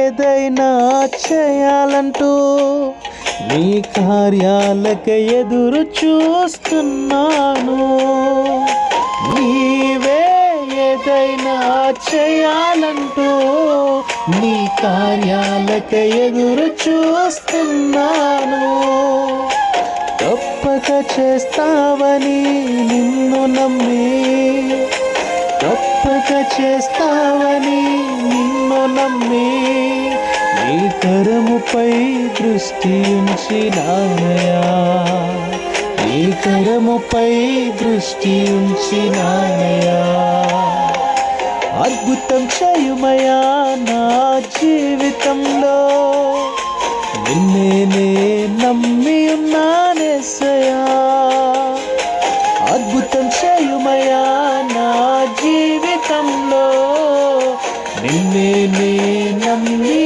ఏదైనా చేయాలంటూ నీ కార్యాలకై ఎదురు చూస్తున్నాను. నీవే ఏదైనా చేయాలంటూ నీ కార్యాలకై ఎదురు చూస్తున్నాను. తప్పక చేస్తావని నిన్ను నమ్మి, తప్పక చేస్తావని నిన్ను నమ్మి నీ కరముపై దృష్టి ఉంచినానయా, నీ కరముపై దృష్టి ఉంచినానయా. అద్భుతం చేయుమయా నా జీవితంలో, నిన్నే నమ్మి ఉన్నానేసయ్యా. అద్భుతం చేయుమయా నా జీవితంలో, నిన్నే నమ్మి